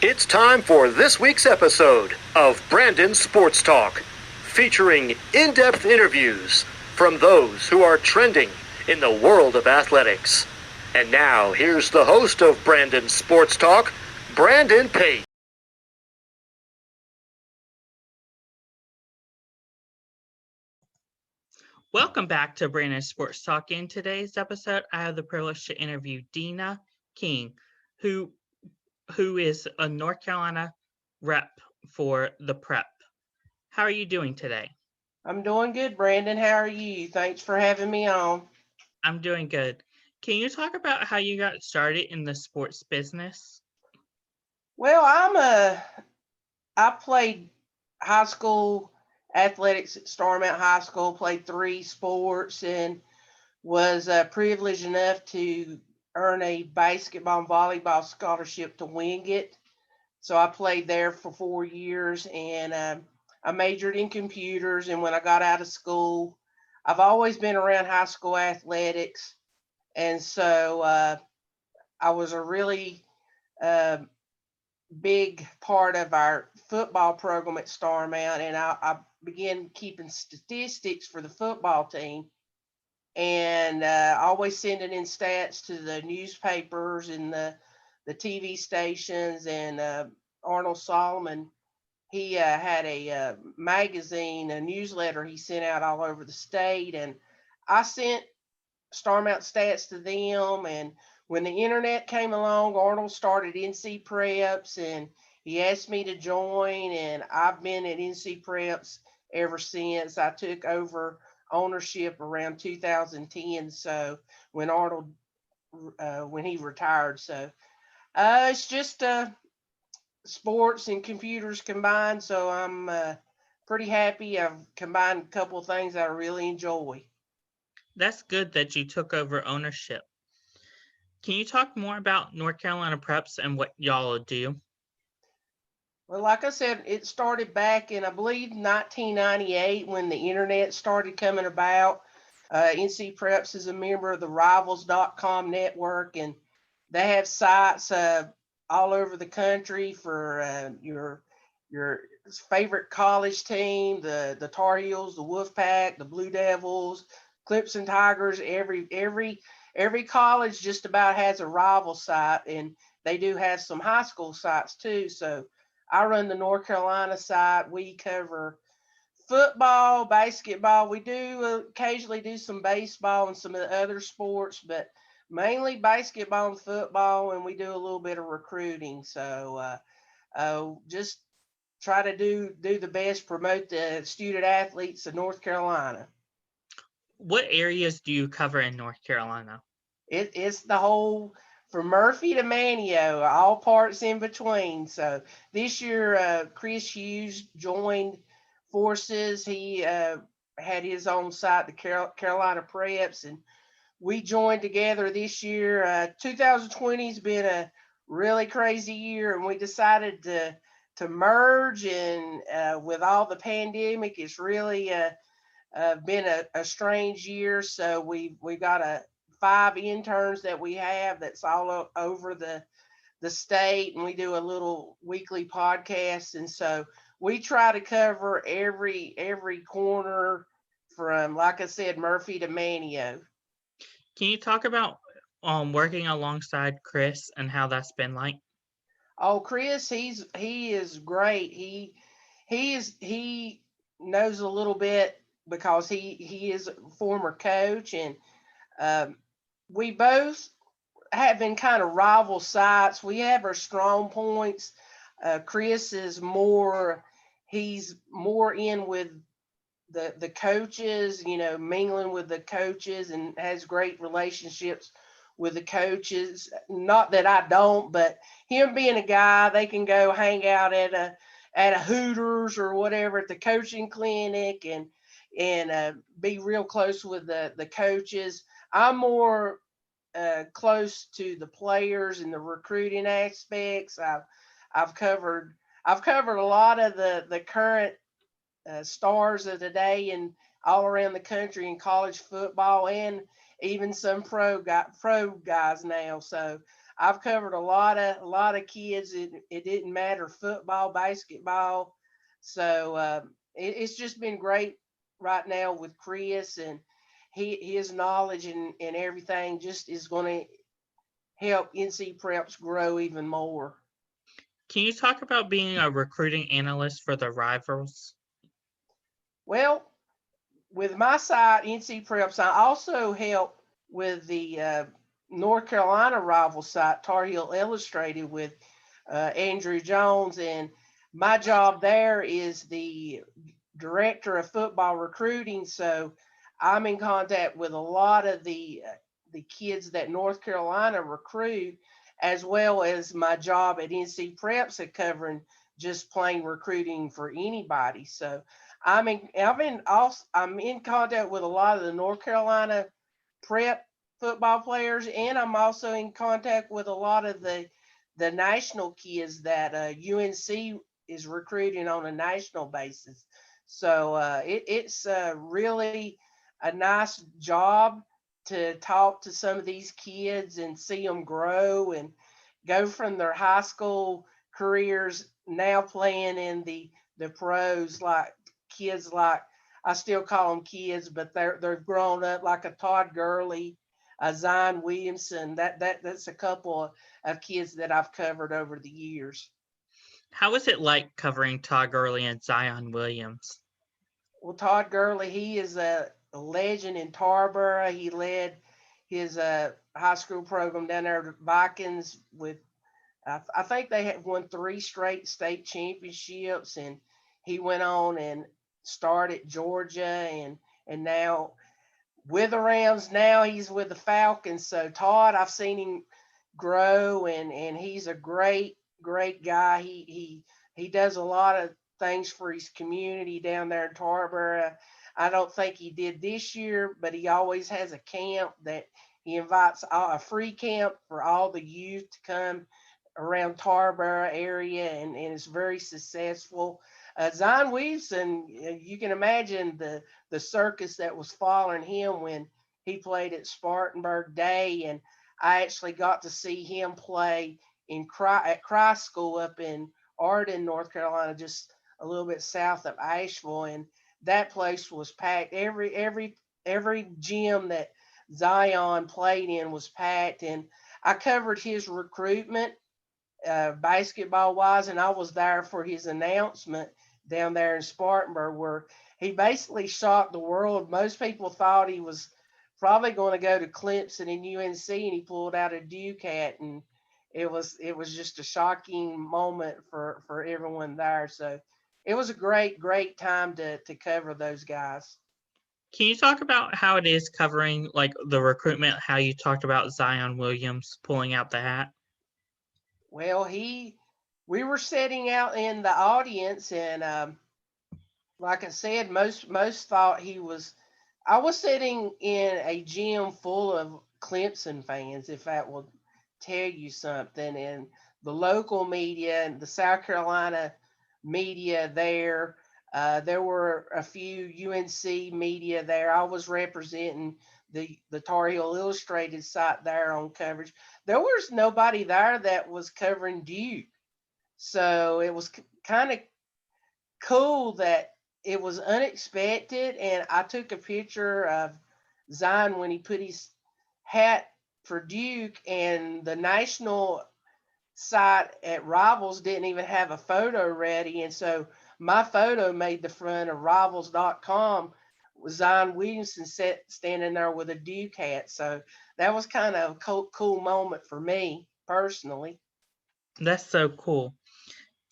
It's time for this week's episode of Brandon Sports Talk, featuring in-depth interviews from those who are trending in the world of athletics. And now, here's the host of Brandon Sports Talk, Brandon Pate. Welcome back to Brandon Sports Talk. In today's episode, I have the privilege to interview Deanna King, who is a North Carolina rep for the Prep. How are you doing today? I'm doing good, Brandon. How are you? Thanks for having me on. I'm doing good. Can you talk about how you got started in the sports business? Well, I played high school athletics at Starmount High School, played 3 sports, and was privileged enough to earn a basketball and volleyball scholarship to Wingate. So I played there for 4 years, and I majored in computers. And when I got out of school, I've always been around high school athletics. And so I was a really big part of our football program at Starmount, and I began keeping statistics for the football team, and always sending in stats to the newspapers and the TV stations. And Arnold Solomon, he had a magazine, a newsletter he sent out all over the state, and I sent Starmount stats to them. And when the internet came along, Arnold started NC Preps, and he asked me to join, and I've been at NC Preps ever since. I took over ownership around 2010, so when Arnold when he retired. So it's just sports and computers combined, so I'm pretty happy. I've combined a couple of things that I really enjoy. That's good that you took over ownership. Can you talk more about North Carolina Preps and what y'all do? Well, like I said, it started back in, I believe, 1998 when the internet started coming about. NC Preps is a member of the Rivals.com network, and they have sites all over the country for your favorite college team, the Tar Heels, the Wolfpack, the Blue Devils, Clemson Tigers. Every college just about has a rival site, and they do have some high school sites too. So I run the North Carolina site. We cover football, basketball. We do occasionally do some baseball and some of the other sports, but mainly basketball and football, and we do a little bit of recruiting. So just try to do the best, promote the student athletes of North Carolina. What areas do you cover in North Carolina? It's the whole, from Murphy to Manio, all parts in between. So this year, Chris Hughes joined forces. He had his own site, the Carolina Preps, and we joined together this year. 2020 has been a really crazy year, and we decided to merge. And with all the pandemic, it's really been a strange year. So we got 5 interns that we have that's all over the state, and we do a little weekly podcast. And so we try to cover every corner from, like I said, Murphy to Manio. Can you talk about working alongside Chris and how that's been like? Oh, Chris, he is great. He knows a little bit because he is a former coach, and we both have been kind of rival sites. We have our strong points. Chris is he's more in with the coaches, mingling with the coaches, and has great relationships with the coaches. Not that I don't, but him being a guy, they can go hang out at a Hooters or whatever at the coaching clinic, and be real close with the coaches. I'm more close to the players and the recruiting aspects. I've covered a lot of the current stars of the day and all around the country in college football, and even some pro guys now. So I've covered a lot of kids. It didn't matter football, basketball. So it's just been great right now with Chris, and his knowledge and everything just is going to help NC Preps grow even more. Can you talk about being a recruiting analyst for the rivals? Well, with my site, NC Preps, I also help with the North Carolina rival site, Tar Heel Illustrated, with Andrew Jones. And my job there is the director of football recruiting. So I'm in contact with a lot of the kids that North Carolina recruit, as well as my job at NC Preps at covering just plain recruiting for anybody. So I'm in contact with a lot of the North Carolina prep football players, and I'm also in contact with a lot of the national kids that UNC is recruiting on a national basis. So it's really a nice job to talk to some of these kids and see them grow and go from their high school careers now playing in the pros, like kids like, I still call them kids, but they're grown up, like a Todd Gurley, a Zion Williamson. That's a couple of kids that I've covered over the years. How is it like covering Todd Gurley and Zion Williams? Well, Todd Gurley, he is a legend in Tarboro. He led his high school program down there, the Vikings, with I think they had won 3 straight state championships, and he went on and started Georgia, and now with the Rams. Now he's with the Falcons. So Todd, I've seen him grow, and he's a great guy. He does a lot of things for his community down there in Tarboro. I don't think he did this year, but he always has a camp that he invites a free camp for all the youth to come around Tarboro area, and it's very successful. Zion Williamson, you can imagine the circus that was following him when he played at Spartanburg Day, and I actually got to see him play at Christ School up in Arden, North Carolina, just a little bit south of Asheville, and that place was packed. Every gym that Zion played in was packed, and I covered his recruitment basketball wise, and I was there for his announcement down there in Spartanburg, where he basically shocked the world. Most people thought he was probably going to go to Clemson and UNC, and he pulled out a Duke hat, and it was just a shocking moment for everyone there. So it was a great time to cover those guys. Can you talk about how it is covering like the recruitment, how you talked about Zion Williams pulling out the hat? Well, we were sitting out in the audience, and like I said, most thought he was. I was sitting in a gym full of Clemson fans, if that will tell you something, and the local media and the South Carolina media there. There were a few UNC media there. I was representing the Tar Heel Illustrated site there on coverage. There was nobody there that was covering Duke, so it was kind of cool that it was unexpected. And I took a picture of Zion when he put his hat for Duke, and the national site at Rivals didn't even have a photo ready. And so my photo made the front of rivals.com with Zion Williamson standing there with a Duke hat. So that was kind of a cool moment for me personally. That's so cool.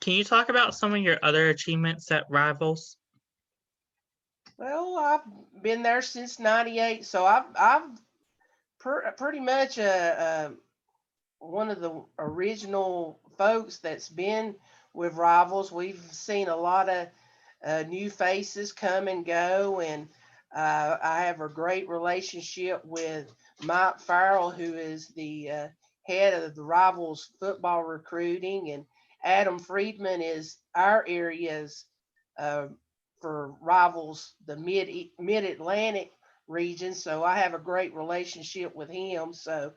Can you talk about some of your other achievements at Rivals? Well, I've been there since '98, so I've pretty much one of the original folks that's been with Rivals. We've seen a lot of new faces come and go, and I have a great relationship with Mike Farrell, who is the head of the Rivals football recruiting, and Adam Friedman is our area's uh, for Rivals, the mid Atlantic region. So I have a great relationship with him. So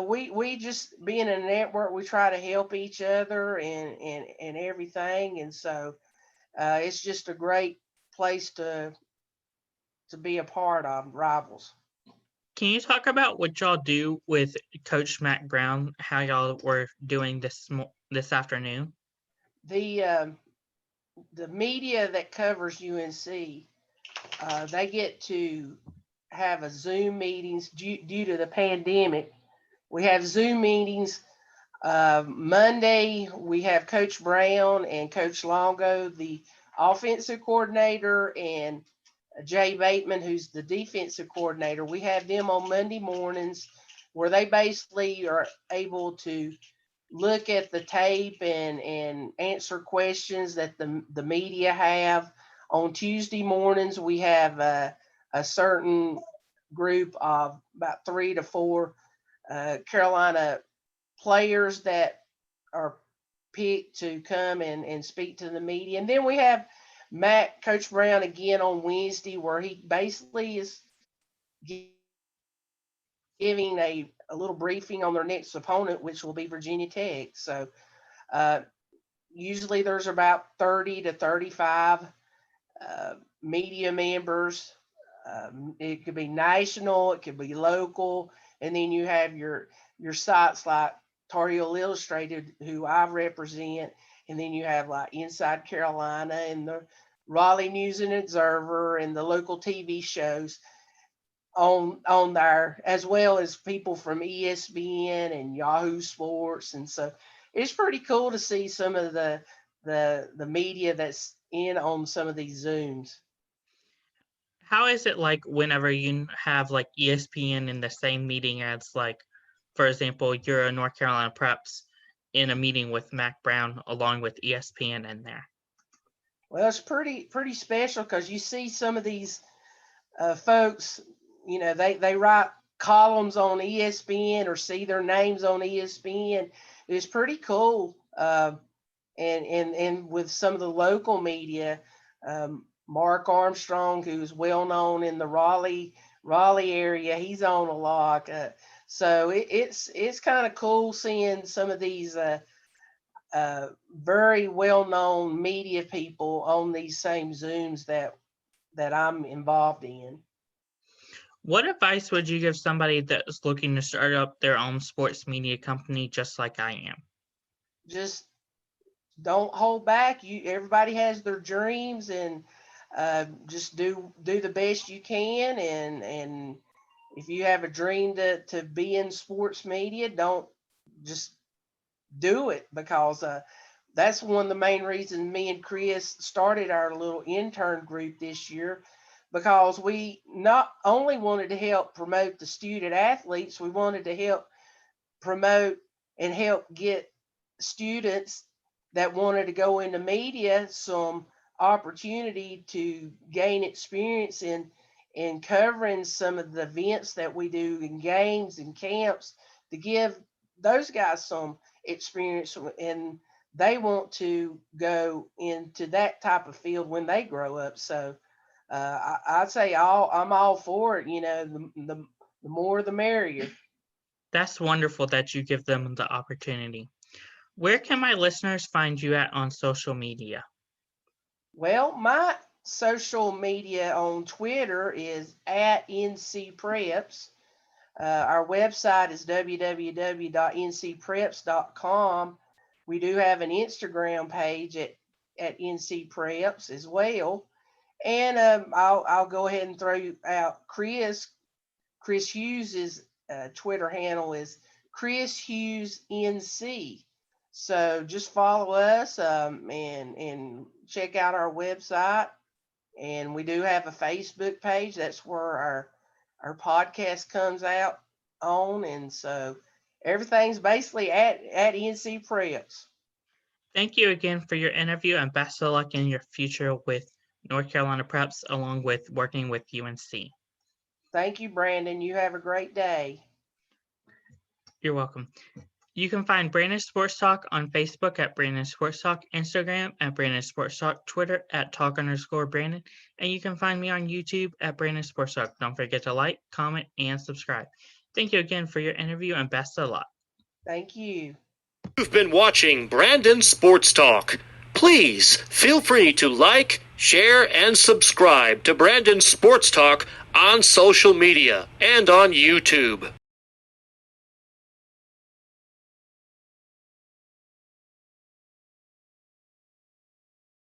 We just being a network, we try to help each other and everything, and so it's just a great place to be a part of, Rivals. Can you talk about what y'all do with Coach Mac Brown? How y'all were doing this afternoon? The media that covers UNC, they get to have a Zoom meetings due to the pandemic. We have Zoom meetings. Monday, we have Coach Brown and Coach Longo, the offensive coordinator, and Jay Bateman, who's the defensive coordinator. We have them on Monday mornings where they basically are able to look at the tape and answer questions that the media have. On Tuesday mornings, we have a certain group of about 3 to 4 Carolina players that are picked to come and speak to the media. And then we have Coach Brown again on Wednesday, where he basically is giving a little briefing on their next opponent, which will be Virginia Tech. So usually there's about 30 to 35 media members. It could be national, it could be local, and then you have your sites like Tar Heel Illustrated, who I represent, and then you have like Inside Carolina and the Raleigh News and Observer and the local TV shows on there, as well as people from ESPN and Yahoo Sports. And so it's pretty cool to see some of the media that's in on some of these Zooms. How is it like whenever you have like ESPN in the same meeting as, like, for example, you're a North Carolina Preps in a meeting with Mac Brown along with ESPN in there? Well, it's pretty special because you see some of these folks, they write columns on ESPN or see their names on ESPN. It's pretty cool. And with some of the local media, Mark Armstrong, who's well known in the Raleigh area, he's on a lot. So it's kind of cool seeing some of these very well known media people on these same Zooms that I'm involved in. What advice would you give somebody that's looking to start up their own sports media company just like I am? Just don't hold back. Everybody has their dreams, and just do the best you can. And if you have a dream to be in sports media, don't just do it, because that's one of the main reasons me and Chris started our little intern group this year, because we not only wanted to help promote the student athletes, we wanted to help promote and help get students that wanted to go into media some opportunity to gain experience in covering some of the events that we do in games and camps, to give those guys some experience, and they want to go into that type of field when they grow up. So I'd say I'm all for it. The more the merrier. That's wonderful that you give them the opportunity. Where can my listeners find you at on social media? Well, my social media on Twitter is at NC Preps. Our website is www.ncpreps.com. We do have an Instagram page at NC Preps as well. And I'll go ahead and throw out Chris Hughes' Twitter handle is Chris Hughes NC. So just follow us and check out our website. And we do have a Facebook page. That's where our podcast comes out on. And so everything's basically at NC Preps. Thank you again for your interview, and best of luck in your future with North Carolina Preps along with working with UNC. Thank you, Brandon. You have a great day. You're welcome. You can find Brandon Sports Talk on Facebook at Brandon Sports Talk, Instagram at Brandon Sports Talk, Twitter at Talk_Brandon, and you can find me on YouTube at Brandon Sports Talk. Don't forget to like, comment, and subscribe. Thank you again for your interview and best of luck. Thank you. You've been watching Brandon Sports Talk. Please feel free to like, share, and subscribe to Brandon Sports Talk on social media and on YouTube.